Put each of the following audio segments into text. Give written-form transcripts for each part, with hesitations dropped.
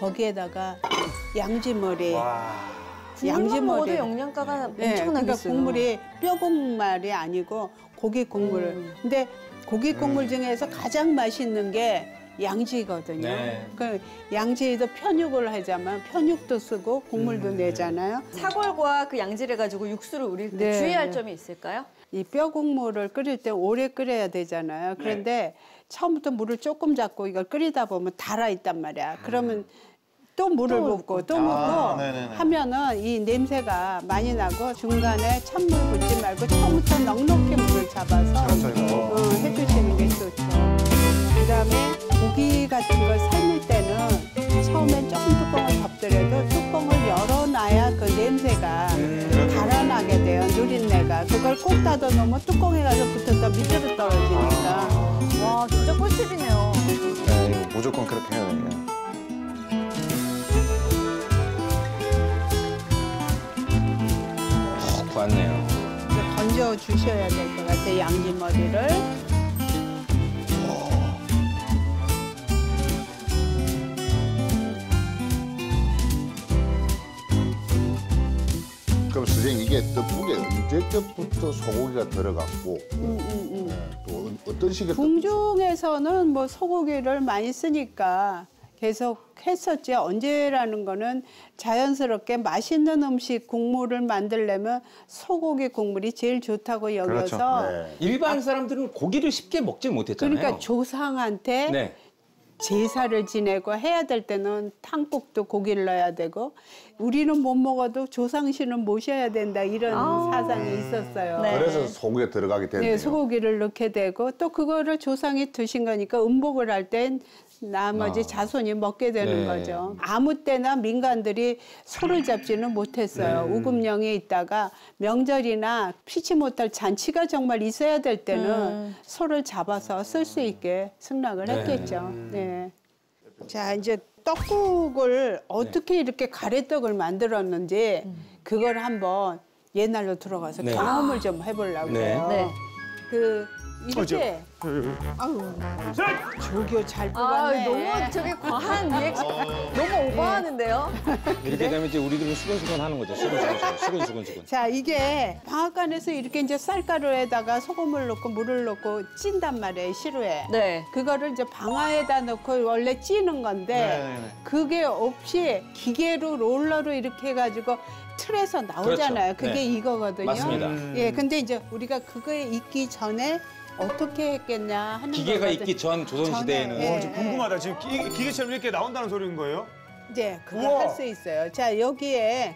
거기에다가 양지머리. 국물만 먹어도 영양가가 엄청나겠어요. 그러니까 국물이 뼈 국물이 아니고 고기 국물. 근데 고기 국물 중에서 가장 맛있는 게 양지거든요. 네. 그 양지에도 편육을 하자면 편육도 쓰고 국물도 내잖아요. 사골과 그 양지를 가지고 육수를 우릴 때 네. 주의할 점이 있을까요? 이 뼈 국물을 끓일 때 오래 끓여야 되잖아요. 그런데 처음부터 물을 조금 잡고 이걸 끓이다 보면 달아 있단 말이야. 그러면 또 물을 붓고 또 붓고 하면은 이 냄새가 많이 나고 중간에 찬물 붓지 말고 처음부터 넉넉히 물을 잡아서 해주시는 게 좋죠. 그다음에 고기 같은 걸 삶을 때는 처음엔 조금 뚜껑을 덮더라도 뚜껑을 열어놔야 그 냄새가 달아나게 돼요, 누린내가. 그걸 꼭 닫아 놓으면 뚜껑에 가서 붙어서 밑으로 떨어지니까. 와, 진짜 꿀팁이네요. 네, 이거 무조건 그렇게 해야 돼요. 구웠네요. 건져 주셔야 될 것 같아요, 양지머리를. 그럼 선생님 이게 떡국에 언제부터 소고기가 들어갔고 또 어떤 식의 궁중에서는 뭐 소고기를 많이 쓰니까 계속 했었죠. 언제라는 거는 자연스럽게 맛있는 음식 국물을 만들려면 소고기 국물이 제일 좋다고 여겨서 일반 사람들은 고기를 쉽게 먹질 못했잖아요. 그러니까 조상한테 네. 제사를 지내고 해야 될 때는 탕국도 고기를 넣어야 되고 우리는 못 먹어도 조상신은 모셔야 된다 이런 사상이 있었어요. 네. 그래서 소고기가 들어가게 됐네요. 네, 소고기를 넣게 되고 또 그거를 조상이 드신 거니까 음복을 할 땐 나머지 자손이 먹게 되는 거죠. 아무 때나 민간들이 소를 잡지는 못했어요. 우금령에 있다가 명절이나 피치 못할 잔치가 정말 있어야 될 때는 소를 잡아서 쓸 수 있게 승낙을 했겠죠. 네. 자, 이제 떡국을 어떻게 이렇게 가래떡을 만들었는지 그걸 한번 옛날로 들어가서 경험을 좀 해보려고요. 네. 그 이렇게 아유 조교 잘 뽑았네. 너무 저게 과한 리액션. 너무 오버하는데요? 이렇게 되면 이제 우리들은 수근수근 하는 거죠. 수근수근. 자, 이게 방앗간에서 이렇게 이제 쌀가루에다가 소금을 넣고 물을 넣고 찐단 말이에요, 시루에. 네. 그거를 이제 방아에다 넣고 원래 찌는 건데 그게 없이 기계로 롤러로 이렇게 해가지고 틀에서 나오잖아요. 그렇죠. 그게 이거거든요. 맞습니다. 예, 근데 이제 우리가 그거에 있기 전에 어떻게 했겠냐 하는 기계가 거거든요. 있기 전 조선시대에는. 전에, 좀 궁금하다. 지금 기계처럼 이렇게 나온다는 소리인 거예요? 이제 그거 할 수 있어요. 자, 여기에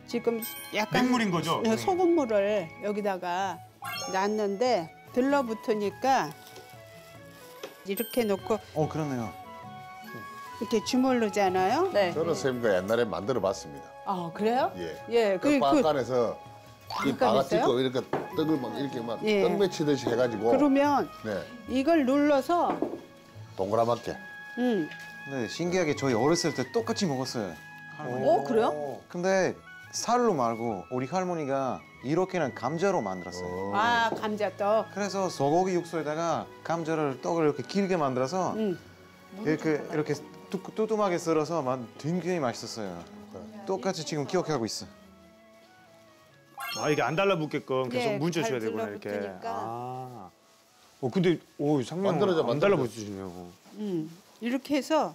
지금 약간 맹물인 거죠? 소금물을 여기다가 놨는데 들러붙으니까 이렇게 놓고 그러네요. 이렇게 주물르잖아요. 네. 저는 선생님과 옛날에 만들어 봤습니다. 아, 그래요? 예. 예, 그 방앗간에서 이 방앗 방앗간에서요? 찍고 이렇게 떡을 막 이렇게 막 예. 떡 맺히듯이 해가지고 그러면 네 이걸 눌러서 동그랗게 근데 신기하게 저희 어렸을 때 똑같이 먹었어요. 그래요? 근데 쌀로 말고 우리 할머니가 이렇게는 감자로 만들었어요. 아, 감자떡. 그래서 소고기 육수에다가 감자를 떡을 이렇게 길게 만들어서 이렇게 뚜툼하게 썰어서 굉장히 맛있었어요. 똑같이 지금 기억하고 있어. 아, 이게 안 달라붙게끔 계속 네, 문져 잘 줘야 되구나 이렇게. 들러붙으니까. 근데 상명 만들어져, 안 달라붙으시네요. 이렇게 해서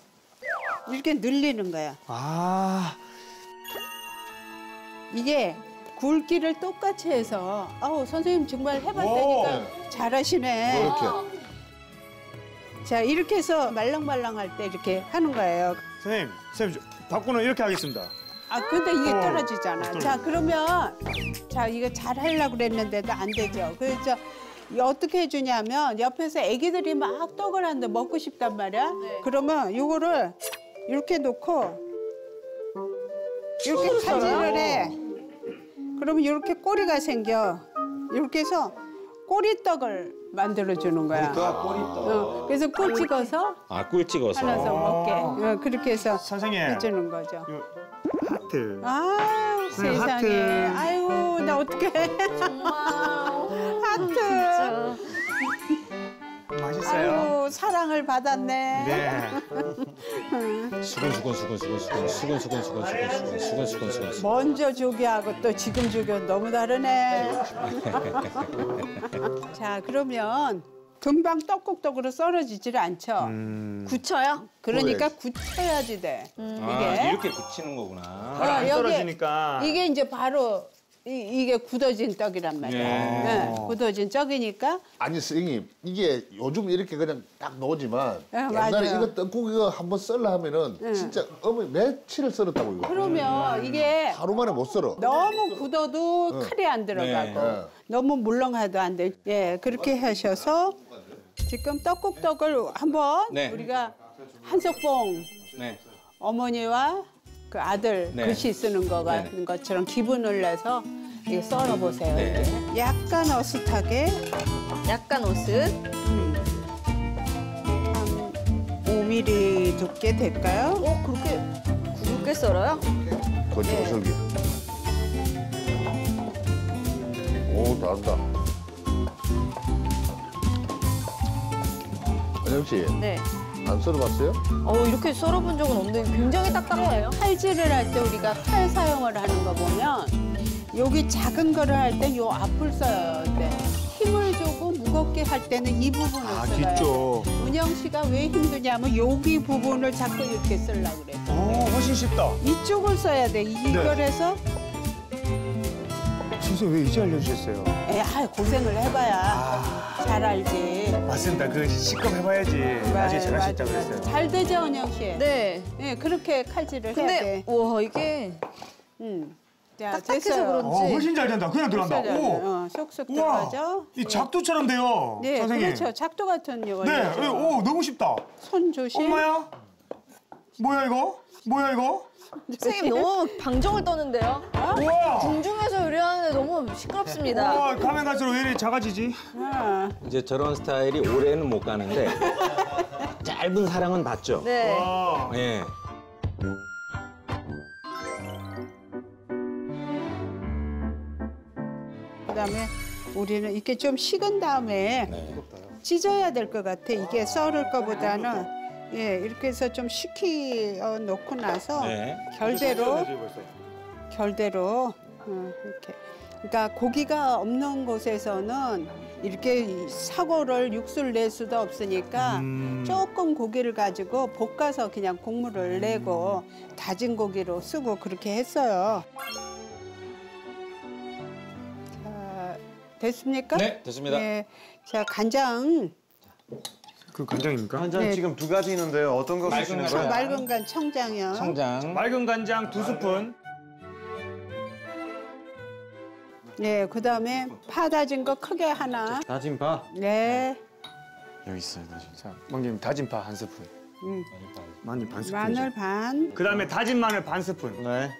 이렇게 늘리는 거야. 이게 굵기를 똑같이 해서 선생님 정말 해봤다니까 잘하시네. 이렇게 자, 이렇게 해서 말랑말랑할 때 이렇게 하는 거예요. 선생님 바꾸는 이렇게 하겠습니다. 아, 근데 이게 떨어지잖아. 자, 그러면 자, 이거 잘 하려고 그랬는데도 안 되죠. 그래서 어떻게 해주냐면 옆에서 애기들이 막 떡을 하는데 먹고 싶단 말이야. 그러면 요거를 이렇게 놓고 이렇게 칼질을 해. 그러면 이렇게 꼬리가 생겨. 이렇게 해서 꼬리떡을 만들어주는 거야. 그래서 꿀 찍어서 꿀 찍어서. 하나서 먹게. 그렇게 해서 선생님. 해주는 거죠. 하트. 아, 세상에. 하트. 아이고, 나 어떡해. 정말. 하트. 진짜. 맛있어요. 아이고 사랑을 받았네. 네. 수건. 먼저 조기하고 또 지금 조기는 너무 다르네. 자 그러면 금방 떡국떡으로 썰어지질 않죠. 굳혀요? 그러니까 굳혀야지 돼. 이게 이렇게 굳히는 거구나. 안 여기- 썰어지니까. 이게 이제 바로 이게 굳어진 떡이란 말이야. 네, 굳어진 떡이니까 아니 선생님 이게 요즘 이렇게 그냥 딱 나오지만 네, 옛날에 맞아요. 이거 떡국 이거 한번 썰라 하면은 진짜 며칠을 썰었다고 이거. 그러면 이게 하루 만에 못 썰어. 너무 굳어도 칼이 안 들어가고 네. 너무 물렁해도 안 돼. 예, 그렇게 하셔서 지금 떡국떡을 한번 네. 우리가 한석봉 네. 어머니와 그 아들 네. 글씨 쓰는 거 같은 네네. 것처럼 기분을 내서 이거 썰어보세요. 네. 이렇게. 약간 어슷하게 약간 옷은 한 5mm 두께 될까요? 그렇게 굵게 썰어요? 거치고 설기. 오 잘한다. 안영 씨, 네. 안 썰어봤어요? 이렇게 썰어본 적은 없는데 굉장히 딱딱해요. 칼질을 할 때 우리가 칼 사용을 하는 거 보면 여기 작은 거를 할 때 요 앞을 써요. 근데 힘을 주고 무겁게 할 때는 이 부분을 아, 써요. 뒤쪽. 은영 씨가 왜 힘드냐면 여기 부분을 자꾸 이렇게 쓰려고 그래서 훨씬 쉽다. 이쪽을 써야 돼. 이걸 네. 해서 선생님 왜 이제 알려주셨어요? 고생을 해봐야 잘 알지. 맞습니다. 그 시급 해봐야지. 나중에 잘할 수 있다고 그랬어요. 잘 되죠, 은영 씨? 네. 네, 그렇게 칼질을 해야 근데 돼. 와 이게 자, 딱딱해서 됐어요. 그런지. 훨씬 잘 된다. 그냥 들어간다. 됐어요. 오. 쏙쏙 우와. 들어가죠. 이 작두처럼 돼요. 네, 선생님. 그렇죠. 작두 같은 네. 원리죠. 오, 너무 쉽다. 손 조심. 엄마야? 뭐야 이거? 뭐야 이거? 선생님 너무 방정을 떠는데요? 우와. 궁중에서 요리하는데 너무 시끄럽습니다. 우와, 가면 갈수록 왜 이렇게 작아지지? 아, 이제 저런 스타일이 오래는 못 가는데 짧은 사랑은 봤죠. 네. 와. 예. 그다음에 우리는 이렇게 좀 식은 다음에 네. 찢어야 될 것 같아. 이게 썰을 거보다는 이렇게 해서 좀 식히 놓고 나서 네. 결대로 이렇게. 그러니까 고기가 없는 곳에서는 이렇게 사고를 육수를 낼 수도 없으니까 조금 고기를 가지고 볶아서 그냥 국물을 내고 다진 고기로 쓰고 그렇게 했어요. 자, 됐습니까? 네, 됐습니다. 네. 자, 간장. 그 간장입니까? 간장 네. 지금 두 가지 있는데요. 어떤 거 맑은 쓰시는 간장. 거예요? 맑은 간 청장이요. 청장. 맑은 간장 2스푼. 네, 그다음에 파 다진 거 크게 하나. 다진 파 네. 여기 있어요. 다진. 자, 왕님 다진 파 1스푼. 마늘 반 스푼. 마늘 반. 그다음에 다진 마늘 반 스푼. 네.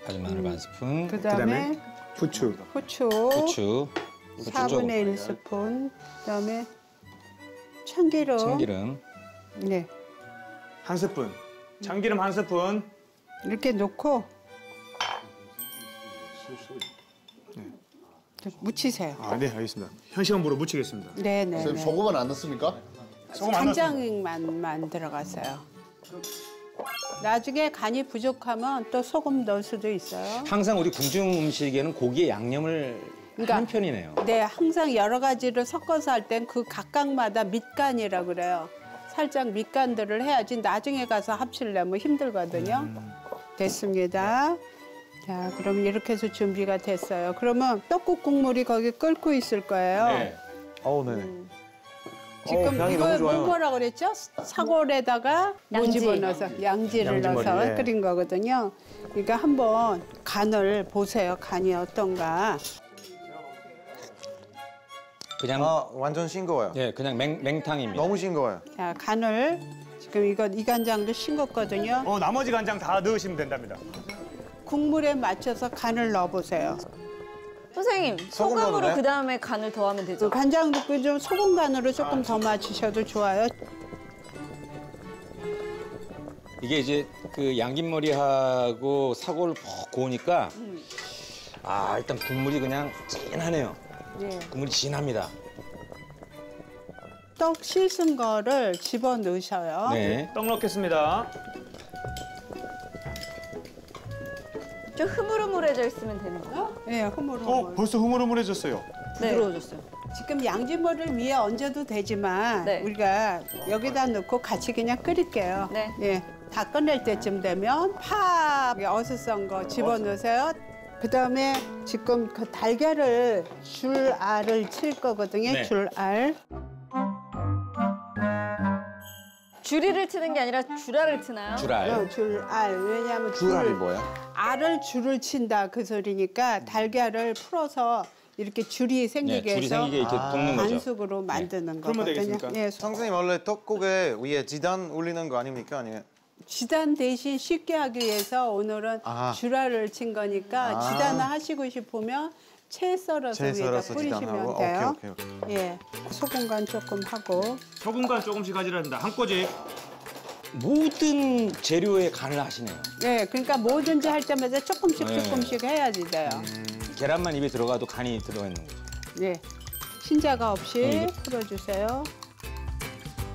다진 마늘 반 스푼. 그다음에 후추. 후추. 후추. 후추 조금. 4분의 1스푼. 그다음에 참기름. 참기름. 네. 1스푼. 참기름 1스푼. 이렇게 놓고 좀 묻히세요. 아, 네, 알겠습니다. 현시간부로 묻히겠습니다. 네, 네, 선생님 네. 소금은 안 넣습니까? 소금 안 넣었습니다. 간장만 들어갔어요. 나중에 간이 부족하면 또 소금 넣을 수도 있어요. 항상 우리 궁중 음식에는 고기에 양념을 그러니까 하는 편이네요. 네, 항상 여러 가지를 섞어서 할 땐 그 각각마다 밑간이라 그래요. 살짝 밑간들을 해야지 나중에 가서 합치려면 힘들거든요. 됐습니다. 자, 그럼 이렇게 해서 준비가 됐어요. 그러면 떡국 국물이 거기 끓고 있을 거예요. 네. 네네. 지금 향이 이거 너무 좋아요. 뭐라 그랬죠? 사골에다가 뭐 양지. 집어넣어서 양지를 양지머리, 넣어서 예. 끓인 거거든요. 그러니까 한번 간을 보세요. 간이 어떤가. 그냥 완전 싱거워요. 예, 그냥 맹탕입니다. 너무 싱거워요. 자, 간을 지금 이 간장도 싱겁거든요. 나머지 간장 다 넣으시면 된답니다. 국물에 맞춰서 간을 넣어보세요. 선생님 소금 넣어도 소금으로 돼? 그 다음에 간을 더하면 되죠? 간장 넣고 좀 소금 간으로 조금 더 맞추셔도 좋아요. 이게 이제 그 양김머리하고 사골을 푹 구우니까 일단 국물이 그냥 진하네요. 예. 국물이 진합니다. 떡 씻은 거를 집어 넣으셔요. 네. 떡 넣겠습니다. 좀 흐물흐물해져 있으면 되는 거예요? 네, 흐물흐물. 벌써 흐물흐물해졌어요. 부드러워졌어요. 지금 양지머리를 위에 얹어도 되지만 네. 우리가 여기다 넣고 같이 그냥 끓일게요. 네. 예, 다 끝낼 때쯤 되면 파 어슷 거 집어넣으세요. 그다음에 지금 그 달걀을 줄알을 칠 거거든요. 네. 줄알. 주리를 트는 게 아니라 주라를 트나요? 줄알. 줄알. 왜냐하면 줄알이 뭐야? 알을 줄을 친다 그 소리니까 달걀을 풀어서 이렇게 줄이 네, 생기게 줄이 해서 생기게 이렇게 볶는 거죠. 반숙으로 만드는 그러면 거거든요. 되겠습니까? 예, 선생님 원래 떡국에 위에 지단 올리는 거 아닙니까? 아니면 지단 대신 쉽게 하기 위해서 오늘은 아. 줄알을 친 거니까 아. 지단을 하시고 싶으면 채 썰어서 채 위에다 썰어서 뿌리시면 지단하고? 돼요. 오케이. 예, 소금 간 조금 하고 소금간 조금씩 가지런다. 한 꼬집. 모든 재료에 간을 하시네요. 예, 그러니까 뭐든지 할 때마다 조금씩 네. 조금씩 해야지 돼요. 계란만 입에 들어가도 간이 들어가 있는 거죠. 예, 흰자가 없이 풀어주세요.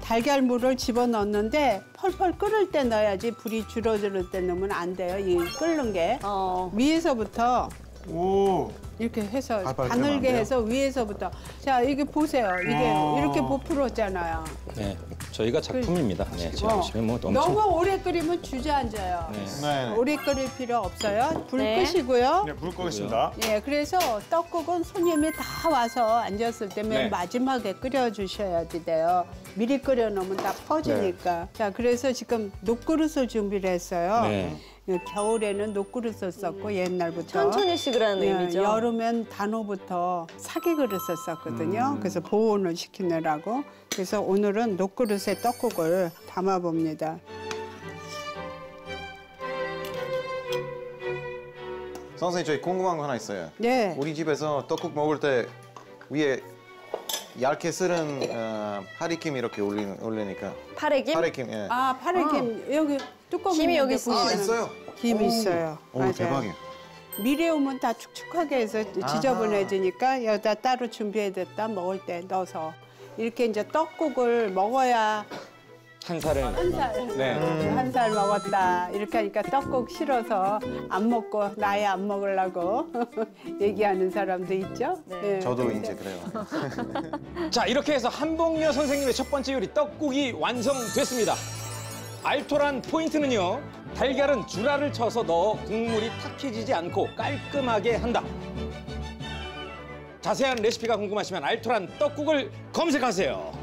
달걀물을 집어넣는데 펄펄 끓을 때 넣어야지 불이 줄어들 때 넣으면 안 돼요. 이 끓는 게 위에서부터 오. 이렇게 해서 팔팔 끓으면 안 가늘게 돼요? 해서 위에서부터 자 이게 보세요. 이게 이렇게 부풀었잖아요. 네, 저희가 작품입니다. 네, 제가 보시면 뭐 엄청. 너무 오래 끓이면 주저앉아요. 네. 네. 오래 끓일 필요 없어요. 불 네. 끄시고요. 네, 불 끄겠습니다. 예, 그래서 떡국은 손님이 다 와서 앉았을 때 맨 네. 마지막에 끓여주셔야지 돼요. 미리 끓여놓으면 다 퍼지니까. 자, 그래서 지금 녹그릇을 준비를 했어요. 네. 예, 겨울에는 녹그릇을 썼고 옛날부터. 천천히 식으라는 예, 의미죠. 여름엔 단오부터 사기 그릇을 썼거든요. 그래서 보온을 시키느라고. 그래서 오늘은 녹그릇에 떡국을 담아봅니다. 선생님 저희 궁금한 거 하나 있어요. 네. 우리 집에서 떡국 먹을 때 위에 얇게 썰은 파리김 이렇게 올리니까 파래김? 파리김 예. 아, 파래김 여기 뚜껑 김이 여기 있는데 있습니다. 아 있어요? 김 있어요. 오 맞아요. 대박이야. 미리 오면 다 축축하게 해서 지저분해지니까 여기다 따로 준비해뒀다 먹을 때 넣어서 이렇게 이제 떡국을 먹어야 한 살을. 네. 한 살 먹었다 이렇게 하니까 떡국 싫어서 안 먹고 나이 안 먹으려고 얘기하는 사람도 있죠. 네. 저도 이제 그래요. 자, 이렇게 해서 한복녀 선생님의 첫 번째 요리 떡국이 완성됐습니다. 알토란 포인트는요. 달걀은 줄알을 쳐서 넣어 국물이 탁해지지 않고 깔끔하게 한다. 자세한 레시피가 궁금하시면 알토란 떡국을 검색하세요.